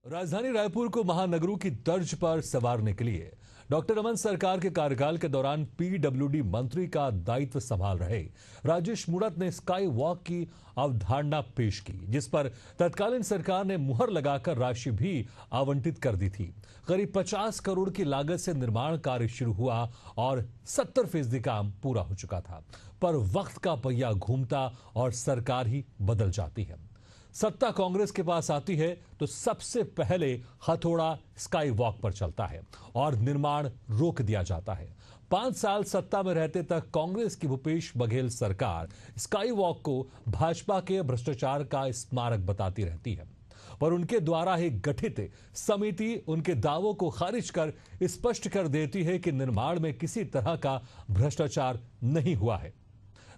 राजधानी रायपुर को महानगरों की तर्ज पर संवारने के लिए डॉक्टर रमन सरकार के कार्यकाल के दौरान पीडब्ल्यूडी मंत्री का दायित्व संभाल रहे राजेश मूणत ने स्काई वॉक की अवधारणा पेश की, जिस पर तत्कालीन सरकार ने मुहर लगाकर राशि भी आवंटित कर दी थी। करीब 50 करोड़ की लागत से निर्माण कार्य शुरू हुआ और 70% काम पूरा हो चुका था, पर वक्त का पहिया घूमता और सरकार ही बदल जाती है। सत्ता कांग्रेस के पास आती है तो सबसे पहले हथौड़ा स्काई वॉक पर चलता है और निर्माण रोक दिया जाता है। 5 साल सत्ता में रहते तक कांग्रेस की भूपेश बघेल सरकार स्काई वॉक को भाजपा के भ्रष्टाचार का स्मारक बताती रहती है, पर उनके द्वारा ही गठित समिति उनके दावों को खारिज कर स्पष्ट कर देती है कि निर्माण में किसी तरह का भ्रष्टाचार नहीं हुआ है।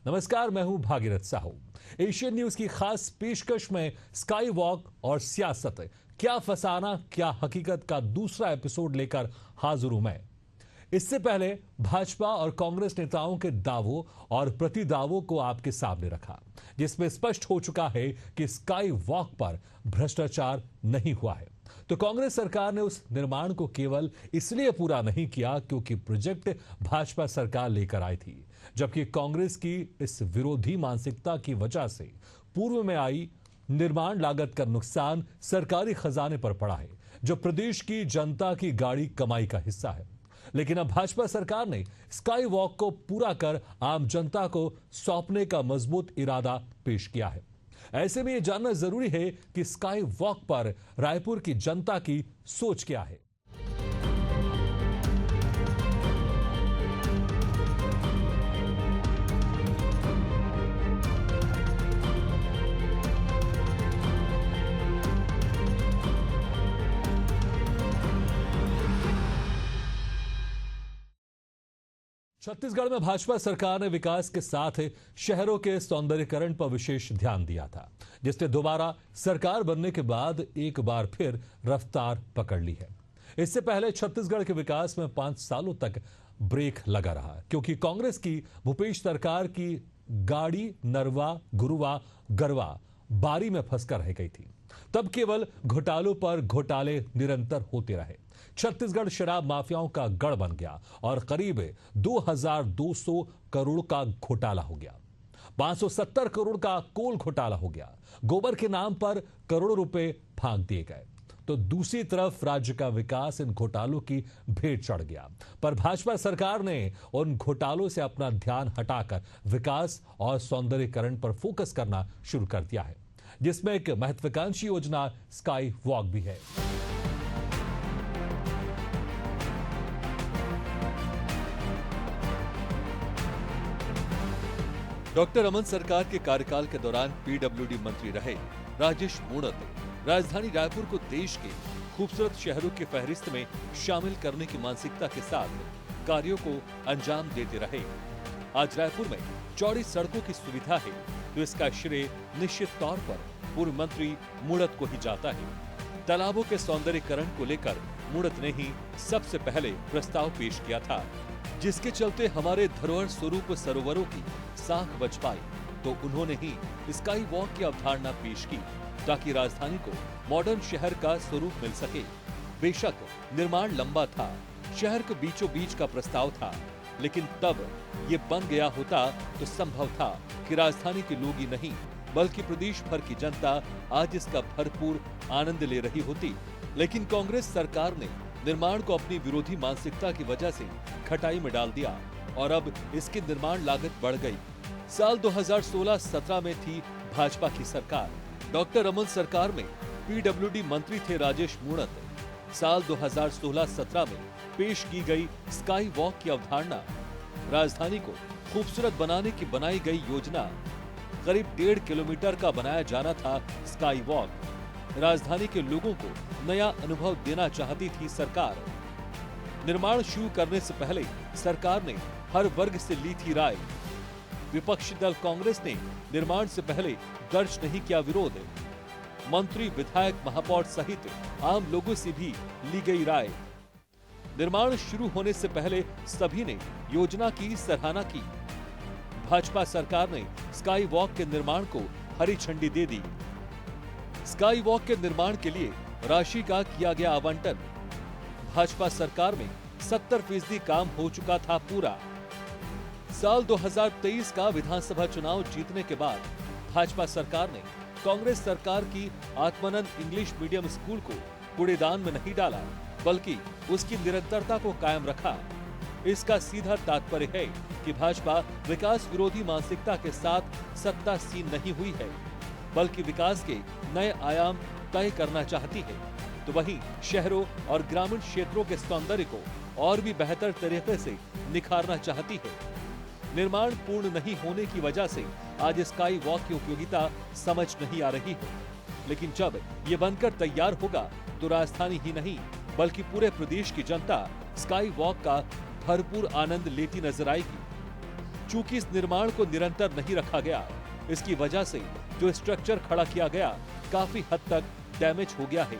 नमस्कार, मैं हूं भागीरथ साहू। एशियन न्यूज की खास पेशकश में स्काई वॉक और सियासत, क्या फसाना क्या हकीकत का दूसरा एपिसोड लेकर हाजिर हूं मैं। इससे पहले भाजपा और कांग्रेस नेताओं के दावों और प्रति दावों को आपके सामने रखा, जिसमें स्पष्ट हो चुका है कि स्काई वॉक पर भ्रष्टाचार नहीं हुआ है। तो कांग्रेस सरकार ने उस निर्माण को केवल इसलिए पूरा नहीं किया क्योंकि प्रोजेक्ट भाजपा सरकार लेकर आई थी, जबकि कांग्रेस की इस विरोधी मानसिकता की वजह से पूर्व में आई निर्माण लागत का नुकसान सरकारी खजाने पर पड़ा है, जो प्रदेश की जनता की गाड़ी कमाई का हिस्सा है। लेकिन अब भाजपा सरकार ने स्काई वॉक को पूरा कर आम जनता को सौंपने का मजबूत इरादा पेश किया है। ऐसे में यह जानना जरूरी है कि स्काई वॉक पर रायपुर की जनता की सोच क्या है। छत्तीसगढ़ में भाजपा सरकार ने विकास के साथ शहरों के सौंदर्यीकरण पर विशेष ध्यान दिया था, जिसने दोबारा सरकार बनने के बाद एक बार फिर रफ्तार पकड़ ली है। इससे पहले छत्तीसगढ़ के विकास में 5 सालों तक ब्रेक लगा रहा, क्योंकि कांग्रेस की भूपेश सरकार की गाड़ी नरवा गुरुवा गरवा बारी में फंसकर रह गई थी। तब केवल घोटालों पर घोटाले निरंतर होते रहे। छत्तीसगढ़ शराब माफियाओं का गढ़ बन गया और करीब 2200 करोड़ का घोटाला हो गया। 570 करोड़ का कोल घोटाला हो गया। गोबर के नाम पर करोड़ों रुपए फांक दिए गए। तो दूसरी तरफ राज्य का विकास इन घोटालों की भेंट चढ़ गया, पर भाजपा सरकार ने उन घोटालों से अपना ध्यान हटाकर विकास और सौंदर्यीकरण पर फोकस करना शुरू कर दिया है, जिसमें एक महत्वाकांक्षी योजना स्काई वॉक भी है। डॉक्टर रमन सरकार के कार्यकाल के दौरान पीडब्ल्यूडी मंत्री रहे राजेश मूणत ने राजधानी रायपुर को देश के खूबसूरत शहरों की फहरिस्त में शामिल करने की मानसिकता के साथ कार्यों को अंजाम देते रहे। आज रायपुर में चौड़ी सड़कों की सुविधा है, तो इसका श्रेय निश्चित तौर पर पूर्व मंत्री मूणत को ही जाता है। तालाबों के सौंदर्यीकरण को लेकर मूणत ने ही सबसे पहले प्रस्ताव पेश किया था, जिसके चलते हमारे धरोहर स्वरूप सरोवरों की साख बच पाई। तो उन्होंने ही स्काई वॉक की अवधारणा पेश की, ताकि राजधानी को मॉडर्न शहर का स्वरूप मिल सके। बेशक निर्माण लंबा था, शहर के बीचों बीच का प्रस्ताव था, लेकिन तब ये बन गया होता तो संभव था कि राजधानी के लोग ही नहीं बल्कि प्रदेश भर की जनता आज इसका भरपूर आनंद ले रही होती। लेकिन कांग्रेस सरकार ने निर्माण को अपनी विरोधी मानसिकता की वजह से खटाई में डाल दिया और अब इसकी निर्माण लागत बढ़ गई। साल 2016-17 में थी भाजपा की सरकार। डॉक्टर रमन सरकार में पीडब्ल्यूडी मंत्री थे राजेश मूणत। साल 2016-17 में पेश की गई स्काई वॉक की अवधारणा, राजधानी को खूबसूरत बनाने की बनाई गई योजना। करीब 1.5 किलोमीटर का बनाया जाना था स्काई वॉक। राजधानी के लोगों को नया अनुभव देना चाहती थी सरकार। निर्माण शुरू करने से पहले सरकार ने हर वर्ग से ली थी राय। विपक्षी दल कांग्रेस ने निर्माण से पहले दर्ज नहीं किया विरोध। मंत्री, विधायक, महापौर सहित आम लोगों से भी ली गई राय। निर्माण शुरू होने से पहले सभी ने योजना की सराहना की। भाजपा सरकार ने स्काई वॉक के निर्माण को हरी झंडी दे दी। स्काई वॉक के निर्माण के लिए राशि का किया गया आवंटन। भाजपा सरकार में 70% काम हो चुका था पूरा। साल 2023 का विधानसभा चुनाव जीतने के बाद भाजपा सरकार ने कांग्रेस सरकार की आत्मानंद इंग्लिश मीडियम स्कूल को कूड़ेदान में नहीं डाला, बल्कि उसकी निरंतरता को कायम रखा। इसका सीधा तात्पर्य है कि भाजपा विकास विरोधी मानसिकता के साथ सत्तासीन नहीं हुई है, बल्कि विकास के नए आयाम तय करना चाहती है। तो वहीं शहरों और ग्रामीण क्षेत्रों के सौंदर्य को और भी बेहतर तरीके से निखारना चाहती है। निर्माण पूर्ण नहीं होने की वजह से आज स्काई वॉक की उपयोगिता समझ नहीं आ रही है, लेकिन जब ये बनकर तैयार होगा तो राजधानी ही नहीं बल्कि पूरे प्रदेश की जनता स्काई वॉक का भरपूर आनंद लेती नजर आएगी। चूंकि इस निर्माण को निरंतर नहीं रखा गया, इसकी वजह से जो स्ट्रक्चर खड़ा किया गया काफी हद तक डैमेज हो गया है।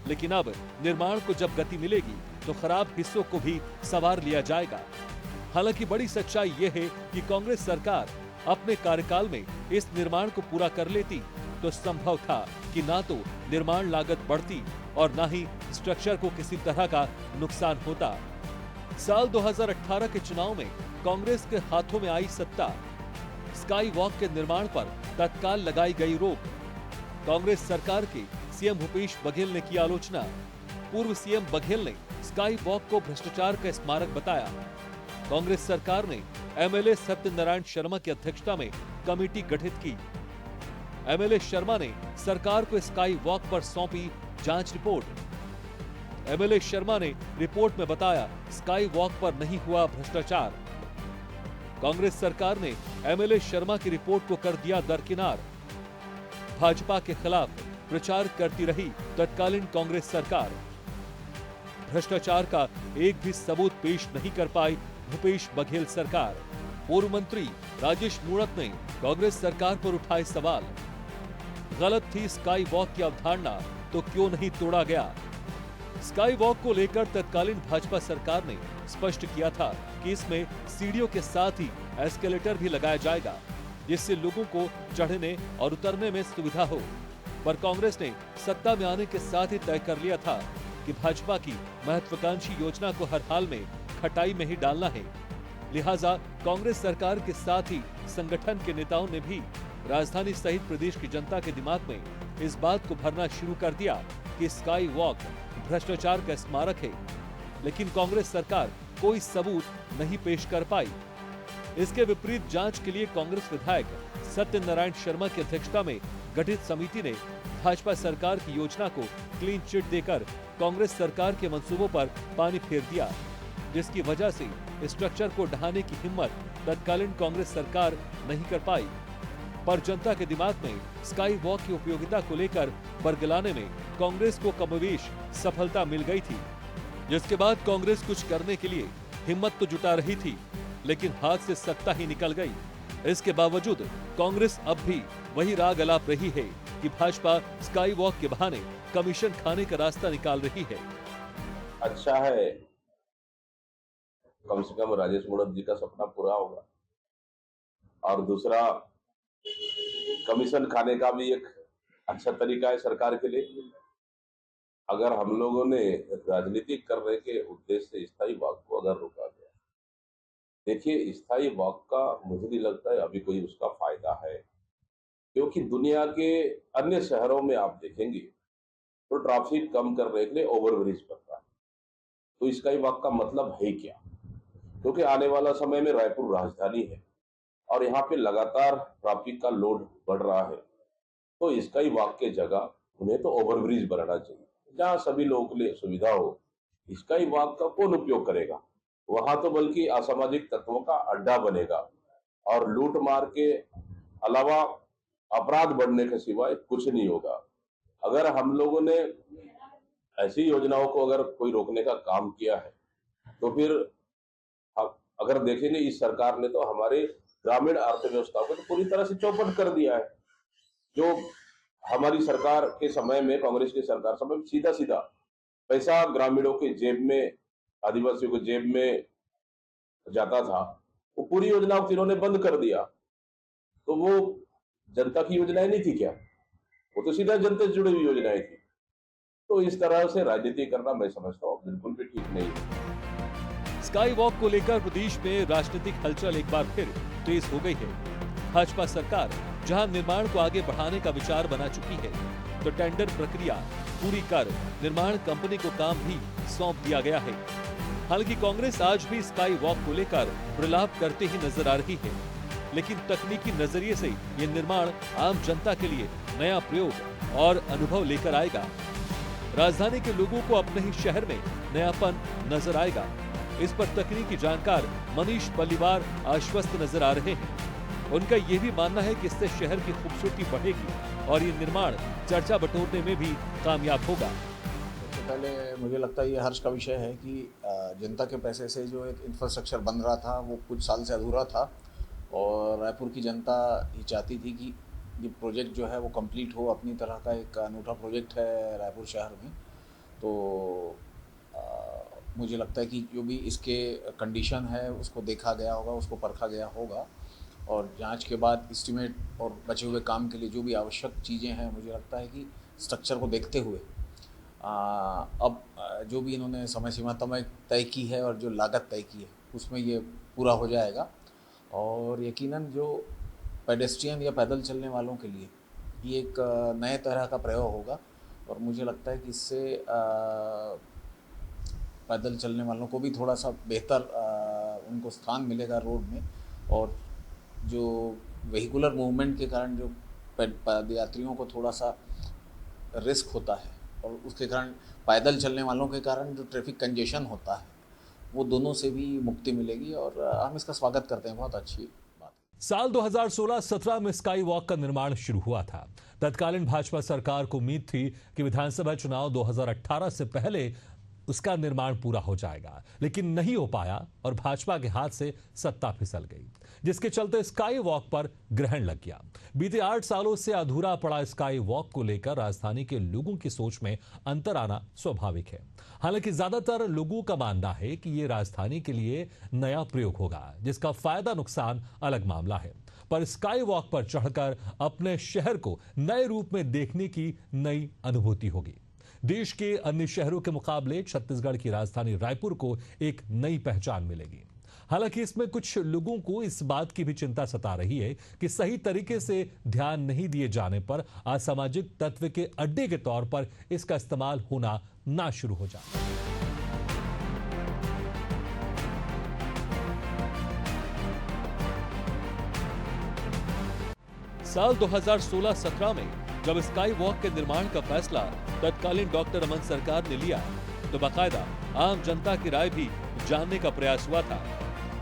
लेकिन अब निर्माण को जब गति मिलेगी तो खराब हिस्सों को भी संवार लिया जाएगा। हालांकि बड़ी सच्चाई ये है कि कांग्रेस सरकार अपने कार्यकाल में इस निर्माण को पूरा कर लेती तो संभव था कि ना तो निर्माण लागत बढ़ती और ना ही स्ट्रक्चर को किसी तरह का नुकसान होता। साल 2018 के चुनाव में कांग्रेस के हाथों में आई सत्ता। स्काई वॉक के निर्माण पर तत्काल लगाई गई रोक। कांग्रेस सरकार के सीएम भूपेश बघेल ने की आलोचना। पूर्व सीएम बघेल ने स्काई वॉक को भ्रष्टाचार का स्मारक बताया। कांग्रेस सरकार ने एमएलए सत्यनारायण शर्मा की अध्यक्षता में कमेटी गठित की। एमएलए शर्मा ने सरकार को स्काई वॉक पर सौंपी जांच रिपोर्ट। एमएलए शर्मा ने रिपोर्ट में बताया स्काई वॉक पर नहीं हुआ भ्रष्टाचार। कांग्रेस सरकार ने एमएलए शर्मा की रिपोर्ट को कर दिया दरकिनार। भाजपा के खिलाफ प्रचार करती रही तत्कालीन कांग्रेस सरकार। भ्रष्टाचार का एक भी सबूत पेश नहीं कर पाई भूपेश बघेल सरकार। पूर्व मंत्री राजेश मूणत ने कांग्रेस सरकार पर उठाए सवाल। गलत थी स्काई वॉक की अवधारणा तो क्यों नहीं तोड़ा गया? स्काई वॉक को लेकर तत्कालीन भाजपा सरकार ने स्पष्ट किया था कि इसमें सीढ़ियों के साथ ही एस्केलेटर भी लगाया जाएगा, जिससे लोगों को चढ़ने और उतरने में सुविधा हो। पर कांग्रेस ने सत्ता में आने के साथ ही तय कर लिया था कि भाजपा की महत्वाकांक्षी योजना को हर हाल में खटाई में ही डालना है। लिहाजा कांग्रेस सरकार के साथ ही संगठन के नेताओं ने भी राजधानी सहित प्रदेश की जनता के दिमाग में इस बात को भरना शुरू कर दिया कि स्काई वॉक भ्रष्टाचार का स्मारक है। लेकिन कांग्रेस सरकार कोई सबूत नहीं पेश कर पाई। इसके विपरीत जांच के लिए कांग्रेस विधायक सत्यनारायण शर्मा की अध्यक्षता में गठित समिति ने भाजपा सरकार की योजना को क्लीन चिट देकर कांग्रेस सरकार के मंसूबों पर पानी फेर दिया, जिसकी वजह से स्ट्रक्चर को ढहाने की हिम्मत तत्कालीन कांग्रेस सरकार नहीं कर पाई। पर जनता के दिमाग में स्काई वॉक की उपयोगिता को लेकर बरगलाने में कांग्रेस को कमोबेश सफलता मिल गई थी, जिसके बाद कांग्रेस कुछ करने के लिए हिम्मत तो जुटा रही थी, लेकिन हाथ से सत्ता ही निकल गई। इसके बावजूद कांग्रेस अब भी वही राग अलाप रही है कि भाजपा स्काई वॉक के बहाने कमीशन खाने का रास्ता निकाल रही है। अच्छा है, कम से कम राजेश मूणत जी का सपना पूरा होगा। और दूसरा, कमीशन खाने का भी एक अच्छा तरीका है सरकार के लिए। अगर हम लोगों ने राजनीति करने के उद्देश्य से स्थायी वॉक को अगर रोका गया, देखिए स्थायी वॉक का मुझे नहीं लगता है अभी कोई उसका फायदा है, क्योंकि दुनिया के अन्य शहरों में आप देखेंगे तो ट्रैफिक कम करने के लिए ओवरब्रिज बनता है। तो स्काई वॉक का मतलब है क्या? क्योंकि आने वाला समय में रायपुर राजधानी है और यहाँ पे लगातार ट्रैफिक का लोड बढ़ रहा है, तो स्काई वॉक के जगह उन्हें तो ओवरब्रिज बनाना चाहिए जहाँ सभी लोगों के लिए सुविधा हो। स्काई वॉक का कौन उपयोग करेगा? वहां तो बल्कि असामाजिक तत्वों का अड्डा बनेगा और लूट मार के अलावा अपराध बढ़ने के सिवाय कुछ नहीं होगा। अगर हम लोगों ने ऐसी योजनाओं को अगर कोई रोकने का काम किया है तो फिर अगर देखेंगे इस सरकार ने तो हमारे ग्रामीण अर्थव्यवस्था को तो पूरी तरह से चौपट कर दिया है। जो हमारी सरकार के समय में, कांग्रेस की सरकार समय में सीधा सीधा पैसा ग्रामीणों के जेब में, आदिवासियों के जेब में जाता था, वो पूरी योजना को इन्होंने बंद कर दिया। तो वो जनता की योजनाएं नहीं थी क्या? वो तो सीधा जनता से जुड़ी हुई योजनाएं थी। तो इस तरह से राजनीति करना मैं समझता हूँ बिल्कुल भी ठीक नहीं है। स्काई वॉक को लेकर प्रदेश में राजनीतिक हलचल एक बार फिर तेज हो गई है। भाजपा सरकार जहां निर्माण को आगे बढ़ाने का विचार बना चुकी है, तो टेंडर प्रक्रिया पूरी कर निर्माण कंपनी को काम भी सौंप दिया गया है। हालांकि कांग्रेस आज भी स्काई वॉक को लेकर प्रलाप करते ही नजर आ रही है, लेकिन तकनीकी नजरिए से ये निर्माण आम जनता के लिए नया प्रयोग और अनुभव लेकर आएगा। राजधानी के लोगों को अपने ही शहर में नयापन नजर आएगा। इस पर तकनीकी जानकार मनीष पल्लीवार आश्वस्त नजर आ रहे हैं। उनका ये भी मानना है कि इससे शहर की खूबसूरती बढ़ेगी और ये निर्माण चर्चा बटोरने में भी कामयाब होगा। सबसे पहले मुझे लगता है ये हर्ष का विषय है कि जनता के पैसे से जो एक इंफ्रास्ट्रक्चर बन रहा था वो कुछ साल से अधूरा था और रायपुर की जनता ये चाहती थी कि ये प्रोजेक्ट जो है वो कंप्लीट हो। अपनी तरह का एक अनूठा प्रोजेक्ट है रायपुर शहर में, तो मुझे लगता है कि जो भी इसके कंडीशन है उसको देखा गया होगा, उसको परखा गया होगा और जांच के बाद एस्टीमेट और बचे हुए काम के लिए जो भी आवश्यक चीज़ें हैं, मुझे लगता है कि स्ट्रक्चर को देखते हुए अब जो भी इन्होंने समय सीमा तय की है और जो लागत तय की है उसमें ये पूरा हो जाएगा और यकीनन जो पेडेस्ट्रियन या पैदल चलने वालों के लिए ये एक नए तरह का प्रयोग होगा और मुझे लगता है कि इससे पैदल चलने वालों को भी थोड़ा सा बेहतर उनको स्थान मिलेगा रोड में और जो वेहिकुलर मूवमेंट के कारण जो पदयात्रियों को थोड़ा सा रिस्क होता है और उसके कारण पैदल चलने वालों के कारण जो ट्रैफिक कंजेशन होता है वो दोनों से भी मुक्ति मिलेगी और हम इसका स्वागत करते हैं। बहुत अच्छी बात है। साल 2016-17 में स्काई वॉक का निर्माण शुरू हुआ था। तत्कालीन भाजपा सरकार को उम्मीद थी कि विधानसभा चुनाव 2018 से पहले उसका निर्माण पूरा हो जाएगा, लेकिन नहीं हो पाया और भाजपा के हाथ से सत्ता फिसल गई, जिसके चलते स्काई वॉक पर ग्रहण लग गया। बीते 8 सालों से अधूरा पड़ा स्काई वॉक को लेकर राजधानी के लोगों की सोच में अंतर आना स्वाभाविक है। हालांकि ज्यादातर लोगों का मानना है कि ये राजधानी के लिए नया प्रयोग होगा, जिसका फायदा नुकसान अलग मामला है। पर स्काई वॉक पर चढ़कर अपने शहर को नए रूप में देखने की नई अनुभूति होगी। देश के अन्य शहरों के मुकाबले छत्तीसगढ़ की राजधानी रायपुर को एक नई पहचान मिलेगी। हालांकि इसमें कुछ लोगों को इस बात की भी चिंता सता रही है कि सही तरीके से ध्यान नहीं दिए जाने पर असामाजिक तत्व के अड्डे के तौर पर इसका इस्तेमाल होना ना शुरू हो जाए। साल 2016-17 में जब स्काई वॉक के निर्माण का फैसला तत्कालीन डॉक्टर रमन सरकार ने लिया, तो बाकायदा आम जनता की राय भी जानने का प्रयास हुआ था।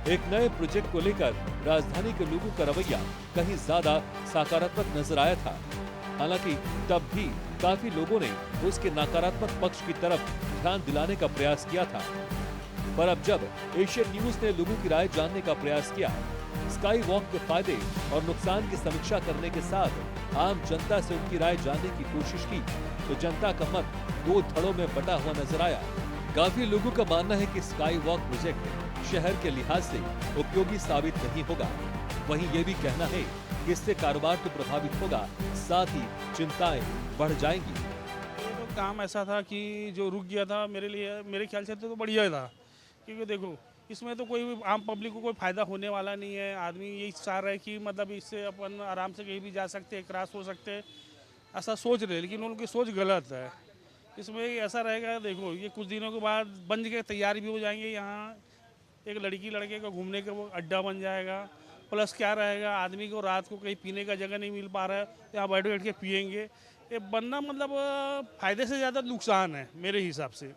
एक नए प्रोजेक्ट को लेकर राजधानी के लोगों का रवैया कहीं ज्यादा सकारात्मक नजर आया था। हालांकि तब भी काफी लोगों ने उसके नकारात्मक पक्ष की तरफ ध्यान दिलाने का प्रयास किया था। पर अब जब एशियन न्यूज ने लोगों की राय जानने का प्रयास किया, स्काई वॉक के फायदे और नुकसान की समीक्षा करने के साथ आम जनता से उनकी राय जानने की कोशिश की, तो जनता का मत 2 धड़ों में बटा हुआ नजर आया। काफी लोगों का मानना है कि स्काई वॉक प्रोजेक्ट शहर के लिहाज से उपयोगी साबित नहीं होगा। वहीं ये भी कहना है कि इससे कारोबार तो प्रभावित होगा, साथ ही चिंताएं बढ़ जाएंगी। तो काम ऐसा था कि जो रुक गया था मेरे ख्याल से तो बढ़िया था, क्योंकि देखो इसमें तो कोई आम पब्लिक को कोई फ़ायदा होने वाला नहीं है। आदमी यही चाह रहा है कि मतलब इससे अपन आराम से कहीं भी जा सकते हैं, क्रॉस हो सकते हैं, ऐसा सोच रहे, लेकिन उनकी सोच गलत है। इसमें ऐसा रहेगा, देखो ये कुछ दिनों के बाद बन के तैयार भी हो जाएंगे। यहाँ एक लड़की लड़के का घूमने का वो अड्डा बन जाएगा। प्लस क्या रहेगा, आदमी को रात को कहीं पीने का जगह नहीं मिल पा रहा है, यहाँ बैठ बैठ के पियेंगे। ये बनना मतलब फ़ायदे से ज़्यादा नुकसान है मेरे हिसाब से।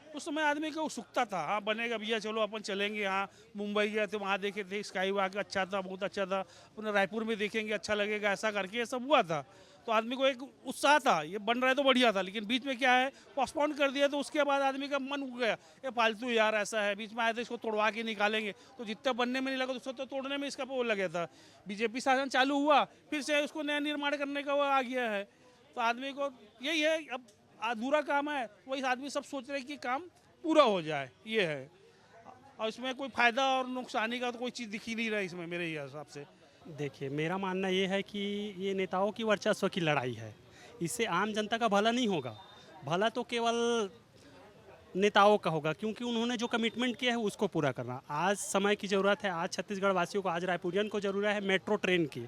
उस समय आदमी को उत्सुकता था, हाँ बनेगा भैया, चलो अपन चलेंगे। यहाँ मुंबई गए थे, वहाँ देखे थे स्काई वॉक अच्छा था, बहुत अच्छा था। अपने रायपुर में देखेंगे, अच्छा लगेगा, ऐसा करके ये सब हुआ था। तो आदमी को एक उत्साह था, ये बन रहा है तो बढ़िया था। लेकिन बीच में क्या है, पोस्टपोन कर दिया, तो उसके बाद आदमी का मन उग गया, ये फालतू यार ऐसा है। बीच में आए थे, इसको तोड़वा के निकालेंगे, तो जितना बनने में नहीं लगा तो तोड़ने में इसका वो लगा था। बीजेपी शासन चालू हुआ, फिर से उसको नया निर्माण करने का वो आ गया है। तो आदमी को यही है, अब अधूरा काम है, वही आदमी सब सोच रहे कि काम पूरा हो जाए, ये है। और इसमें कोई फ़ायदा और नुकसानी का तो कोई चीज़ दिख ही नहीं रहा इसमें मेरे हिसाब से। देखिए, मेरा मानना ये है कि ये नेताओं की वर्चस्व की लड़ाई है, इससे आम जनता का भला नहीं होगा। भला तो केवल नेताओं का होगा, क्योंकि उन्होंने जो कमिटमेंट किया है उसको पूरा करना आज समय की ज़रूरत है। आज छत्तीसगढ़ वासियों को, आज रायपुरियन को ज़रूरत है मेट्रो ट्रेन की,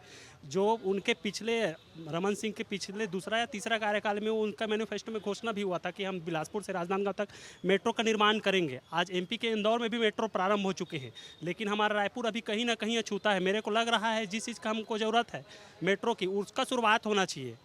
जो उनके पिछले रमन सिंह के पिछले दूसरा या तीसरा कार्यकाल में उनका मैनिफेस्टो में घोषणा भी हुआ था कि हम बिलासपुर से राजनांदगांव तक मेट्रो का निर्माण करेंगे। आज एमपी के इंदौर में भी मेट्रो प्रारंभ हो चुके हैं, लेकिन हमारा रायपुर अभी कहीं ना कहीं अछूता है। मेरे को लग रहा है जिस चीज़ का हमको ज़रूरत है मेट्रो की, उसका शुरुआत होना चाहिए।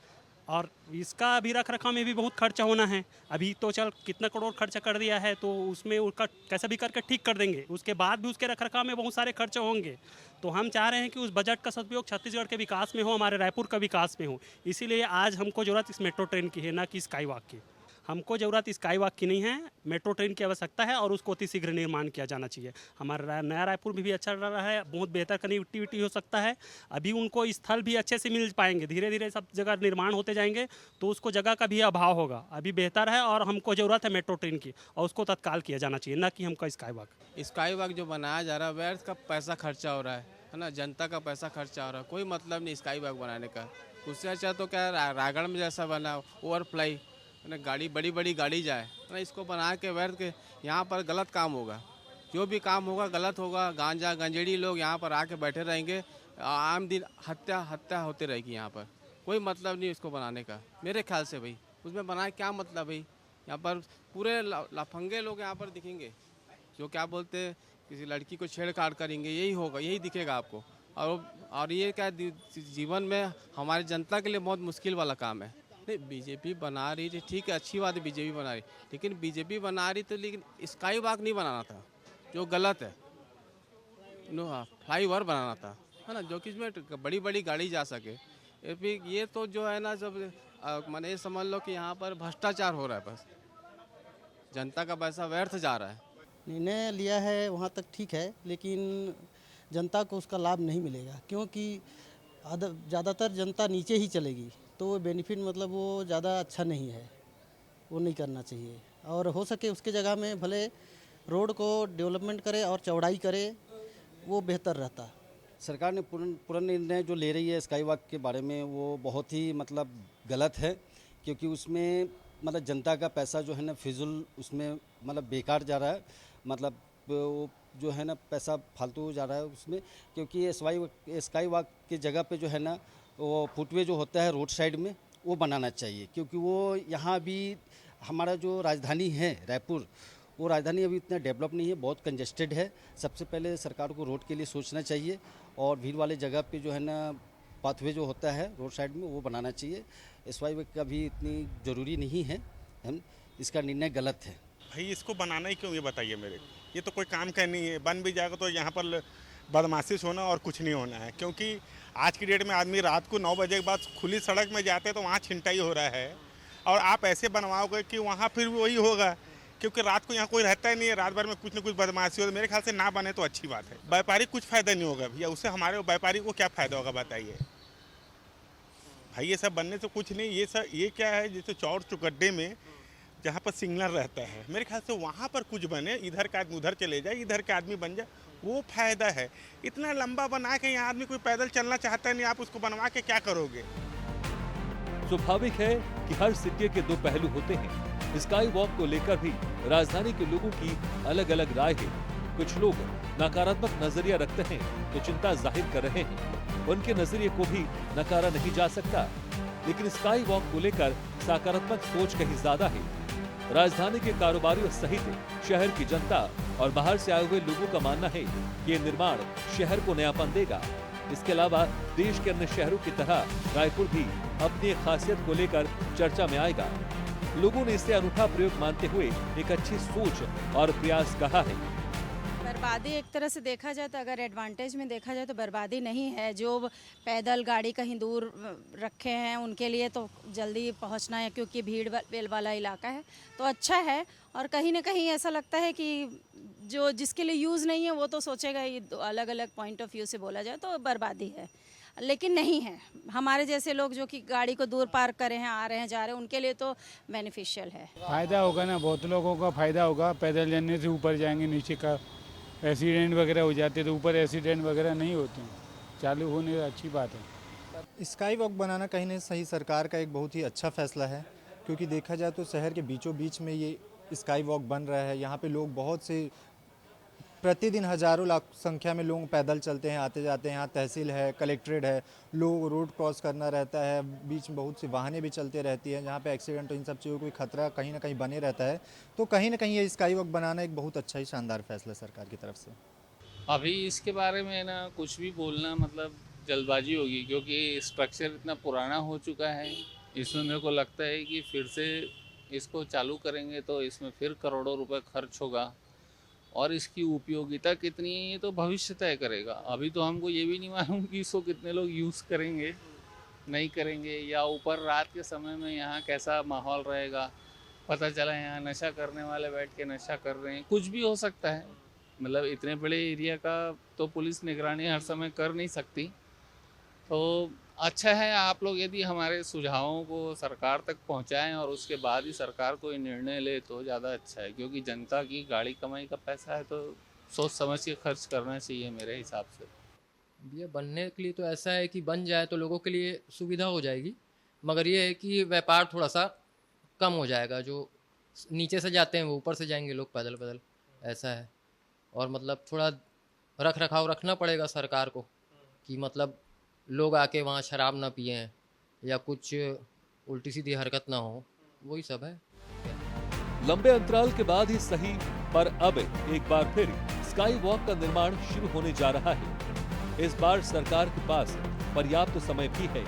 और इसका अभी रख रखाव में भी बहुत खर्चा होना है। अभी तो चल कितना करोड़ खर्चा कर दिया है, तो उसमें उसका कैसा भी करके ठीक कर देंगे, उसके बाद भी उसके रख रखाव में बहुत सारे खर्चे होंगे। तो हम चाह रहे हैं कि उस बजट का सदुपयोग छत्तीसगढ़ के विकास में हो, हमारे रायपुर का विकास में हो। इसीलिए आज हमको ज़रूरत इस मेट्रो ट्रेन की है, ना कि स्काई वॉक की। हमको ज़रूरत स्काई वॉक की नहीं है, मेट्रो ट्रेन की आवश्यकता है और उसको अति शीघ्र निर्माण किया जाना चाहिए। हमारा नया रायपुर में भी अच्छा रहा है, बहुत बेहतर कनेक्टिविटी हो सकता है। अभी उनको स्थल भी अच्छे से मिल पाएंगे, धीरे धीरे सब जगह निर्माण होते जाएंगे तो उसको जगह का भी अभाव होगा। अभी बेहतर है और हमको ज़रूरत है मेट्रो ट्रेन की, और उसको तत्काल किया जाना चाहिए, ना कि हमको स्काई वॉक। स्काई वॉक जो बनाया जा रहा है व्यर्थ का पैसा खर्चा हो रहा है ना, जनता का पैसा खर्चा हो रहा है। कोई मतलब नहीं स्काई वॉक बनाने का। उससे अच्छा तो क्या रायगढ़ में जैसा बना ओवरफ्लाई ना, गाड़ी बड़ी बड़ी गाड़ी जाए ना, इसको बना के व्यर्थ के यहाँ पर गलत काम होगा। जो भी काम होगा गलत होगा। गांजा गंजेड़ी लोग यहाँ पर आके बैठे रहेंगे, आम दिन हत्या होती रहेगी यहाँ पर। कोई मतलब नहीं इसको बनाने का मेरे ख्याल से भाई। उसमें बनाए क्या मतलब भाई? यहाँ पर पूरे लफंगे लोग यहाँ पर दिखेंगे जो क्या बोलते किसी लड़की को छेड़छाड़ करेंगे, यही होगा, यही दिखेगा आपको। और ये क्या जीवन में हमारी जनता के लिए बहुत मुश्किल वाला काम है। नहीं, बीजेपी बना रही थी, ठीक है, अच्छी बात है बीजेपी बना रही, लेकिन बीजेपी बना रही तो लेकिन स्काई वॉक नहीं बनाना था, जो गलत है। नो, हाँ, फ्लाई ओवर बनाना था, है ना, जो कि इसमें बड़ी बड़ी गाड़ी जा सके। फिर ये तो जो है ना सब मैंने ये समझ लो कि यहाँ पर भ्रष्टाचार हो रहा है, बस जनता का पैसा व्यर्थ जा रहा है। निर्णय लिया है वहाँ तक ठीक है, लेकिन जनता को उसका लाभ नहीं मिलेगा, क्योंकि ज़्यादातर जनता नीचे ही चलेगी, तो वो बेनिफिट मतलब वो ज़्यादा अच्छा नहीं है, वो नहीं करना चाहिए। और हो सके उसके जगह में भले रोड को डेवलपमेंट करे और चौड़ाई करे, वो बेहतर रहता। सरकार ने पूर्ण निर्णय जो ले रही है स्काई वॉक के बारे में, वो बहुत ही मतलब गलत है, क्योंकि उसमें मतलब जनता का पैसा जो है ना फिजूल उसमें मतलब बेकार जा रहा है। मतलब वो जो है ना पैसा फालतू जा रहा है उसमें, क्योंकि स्काई वॉक की जगह पे जो है ना वो फुटवे जो होता है रोड साइड में वो बनाना चाहिए, क्योंकि वो यहाँ भी हमारा जो राजधानी है रायपुर, वो राजधानी अभी इतना डेवलप नहीं है, बहुत कंजेस्टेड है। सबसे पहले सरकार को रोड के लिए सोचना चाहिए और भीड़ वाले जगह पे जो है ना पाथवे जो होता है रोड साइड में वो बनाना चाहिए। स्काई वॉक का भी इतनी ज़रूरी नहीं है, हम इसका निर्णय गलत है। भाई इसको बनाना ही क्यों, ये बताइए मेरे को। ये तो कोई काम का नहीं है, बन भी जाएगा तो यहाँ पर बदमाशिश होना और कुछ नहीं होना है। क्योंकि आज की डेट में आदमी रात को 9 बजे के बाद खुली सड़क में जाते हैं तो वहाँ छिनटाई हो रहा है, और आप ऐसे बनवाओगे कि वहाँ फिर वही होगा, क्योंकि रात को यहाँ कोई रहता ही नहीं है। रात भर में कुछ न कुछ बदमाशी हो, मेरे ख्याल से ना बने तो अच्छी बात है। व्यापारी कुछ फ़ायदा नहीं होगा भैया, उससे हमारे व्यापारी को क्या फ़ायदा होगा बताइए भाई। ये सब बनने से कुछ नहीं, ये क्या है, जैसे चौर चुगड्डे में जहाँ पर सिग्नल रहता है, मेरे ख्याल से वहाँ पर कुछ बने, इधर का आदमी उधर चले जाए, इधर का आदमी बन जाए, वो फायदा है। इतना लंबा बना के यहाँ आदमी कोई पैदल चलना चाहता नहीं, आप उसको बनवा के क्या करोगे? स्वाभाविक है कि हर सिक्के के दो पहलू होते हैं। स्काई वॉक को लेकर भी राजधानी के लोगों की अलग अलग राय है। कुछ लोग नकारात्मक नजरिया रखते हैं तो चिंता जाहिर कर रहे हैं, उनके नजरिए को भी नकारा नहीं जा सकता। लेकिन स्काई वॉक को लेकर सकारात्मक सोच कहीं ज्यादा है। राजधानी के कारोबारियों सहित शहर की जनता और बाहर से आए हुए लोगों का मानना है कि ये निर्माण शहर को नयापन देगा। इसके अलावा देश के अन्य शहरों की तरह रायपुर भी अपनी खासियत को लेकर चर्चा में आएगा। लोगों ने इसे अनूठा प्रयोग मानते हुए एक अच्छी सोच और प्रयास कहा है। बर्बादी एक तरह से देखा जाए तो, अगर एडवांटेज में देखा जाए तो बर्बादी नहीं है। जो पैदल गाड़ी कहीं दूर रखे हैं उनके लिए तो जल्दी पहुंचना है, क्योंकि भीड़ वाला इलाका है, तो अच्छा है। और कहीं ना कहीं ऐसा लगता है कि जो जिसके लिए यूज़ नहीं है वो तो सोचेगा, ये अलग अलग पॉइंट ऑफ व्यू से बोला जाए तो बर्बादी है, लेकिन नहीं है। हमारे जैसे लोग जो कि गाड़ी को दूर पार्क करे हैं, आ रहे हैं, जा रहे हैं, उनके लिए तो बेनिफिशियल है। फ़ायदा होगा ना, बहुत लोगों का फ़ायदा होगा। पैदल जाने से ऊपर जाएंगे, नीचे का एक्सीडेंट वगैरह हो जाते तो ऊपर एक्सीडेंट वगैरह नहीं होते, चालू होने अच्छी बात है। स्काई वॉक बनाना कहीं नहीं सही, सरकार का एक बहुत ही अच्छा फैसला है। क्योंकि देखा जाए तो शहर के बीचों बीच में ये स्काई वॉक बन रहा है। यहाँ पे लोग बहुत से प्रतिदिन हज़ारों लाख संख्या में लोग पैदल चलते हैं, आते जाते हैं। यहाँ तहसील है, कलेक्ट्रेट है, लोग रोड क्रॉस करना रहता है, बीच में बहुत सी वाहनें भी चलते रहती हैं। यहाँ पे एक्सीडेंट इन सब चीज़ों को खतरा कहीं ना कहीं बने रहता है। तो कहीं ना कहीं ये स्काई वॉक बनाना एक बहुत अच्छा ही शानदार फैसला सरकार की तरफ से। अभी इसके बारे में ना कुछ भी बोलना मतलब जल्दबाजी होगी, क्योंकि स्ट्रक्चर इतना पुराना हो चुका है। इसमें मेरे को लगता है कि फिर से इसको चालू करेंगे तो इसमें फिर करोड़ों रुपए खर्च होगा, और इसकी उपयोगिता कितनी है ये तो भविष्य तय करेगा। अभी तो हमको ये भी नहीं मालूम कि इसको कितने लोग यूज़ करेंगे, नहीं करेंगे, या ऊपर रात के समय में यहाँ कैसा माहौल रहेगा। पता चला यहाँ नशा करने वाले बैठ के नशा कर रहे हैं, कुछ भी हो सकता है। मतलब इतने बड़े एरिया का तो पुलिस निगरानी हर समय कर नहीं सकती। तो अच्छा है आप लोग यदि हमारे सुझावों को सरकार तक पहुंचाएं और उसके बाद ही सरकार कोई निर्णय ले तो ज़्यादा अच्छा है, क्योंकि जनता की गाड़ी कमाई का पैसा है तो सोच समझ के खर्च करना चाहिए मेरे हिसाब से। ये बनने के लिए तो ऐसा है कि बन जाए तो लोगों के लिए सुविधा हो जाएगी, मगर ये है कि व्यापार थोड़ा सा कम हो जाएगा। जो नीचे से जाते हैं वो ऊपर से जाएंगे लोग पैदल पैदल, ऐसा है। और मतलब थोड़ा रख रखाव रखना पड़ेगा सरकार को कि मतलब लोग आके वहाँ शराब ना पिए या कुछ उल्टी सीधी हरकत ना हो, वही सब है। लंबे अंतराल के बाद ही सही, पर अब एक बार फिर स्काई वॉक का निर्माण शुरू होने जा रहा है। इस बार सरकार के पास पर्याप्त समय भी है।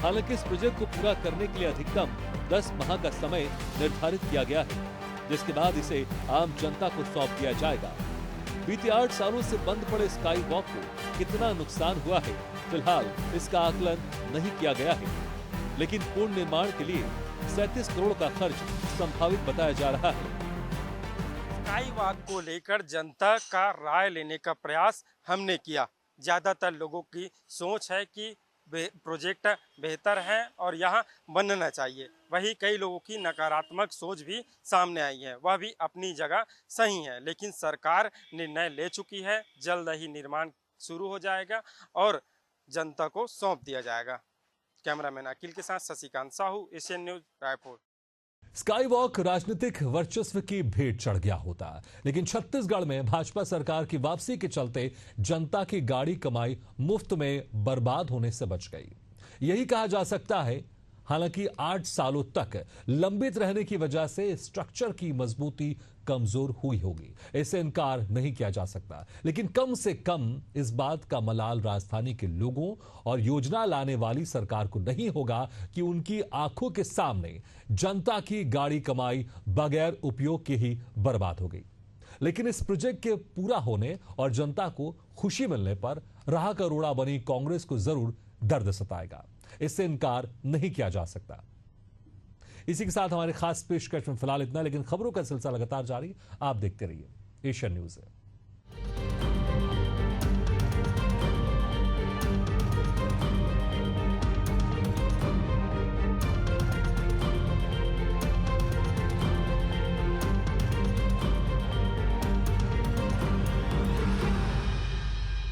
हालांकि इस प्रोजेक्ट को पूरा करने के लिए अधिकतम 10 माह का समय निर्धारित किया गया है, जिसके बाद इसे आम जनता को सौंप दिया जाएगा। बीते 8 सालों से बंद पड़े स्काई वॉक को कितना नुकसान हुआ है, फिलहाल इसका आकलन नहीं किया गया है, लेकिन पूर्ण निर्माण के लिए 37 करोड़ का खर्च संभावित बताया जा रहा है। स्काई वॉक को लेकर जनता का राय लेने का प्रयास हमने किया। ज्यादातर लोगों की सोच है कि प्रोजेक्ट बेहतर है और यहाँ बनना चाहिए। वही कई लोगों की नकारात्मक सोच भी सामने आई है, वह भी अपनी जगह सही है। लेकिन सरकार निर्णय ले चुकी है, जल्द ही निर्माण शुरू हो जाएगा और जनता को सौंप दिया जाएगा। कैमरामैन अखिल के साथ Shashikant Sahu, Asian news, Raipur. Sky walk राजनीतिक वर्चस्व की भेंट चढ़ गया होता, लेकिन छत्तीसगढ़ में भाजपा सरकार की वापसी के चलते जनता की गाड़ी कमाई मुफ्त में बर्बाद होने से बच गई, यही कहा जा सकता है। हालांकि 8 सालों तक लंबित रहने की वजह से स्ट्रक्चर की मजबूती कमजोर हुई होगी, इससे इनकार नहीं किया जा सकता। लेकिन कम से कम इस बात का मलाल राजधानी के लोगों और योजना लाने वाली सरकार को नहीं होगा कि उनकी आंखों के सामने जनता की गाड़ी कमाई बगैर उपयोग के ही बर्बाद हो गई। लेकिन इस प्रोजेक्ट के पूरा होने और जनता को खुशी मिलने पर राह का रोड़ा बनी कांग्रेस को जरूर दर्द सताएगा, इससे इनकार नहीं किया जा सकता। इसी के साथ हमारे खास पेशकश में फिलहाल इतना, लेकिन खबरों का सिलसिला लगातार जारी। आप देखते रहिए एशियन न्यूज़।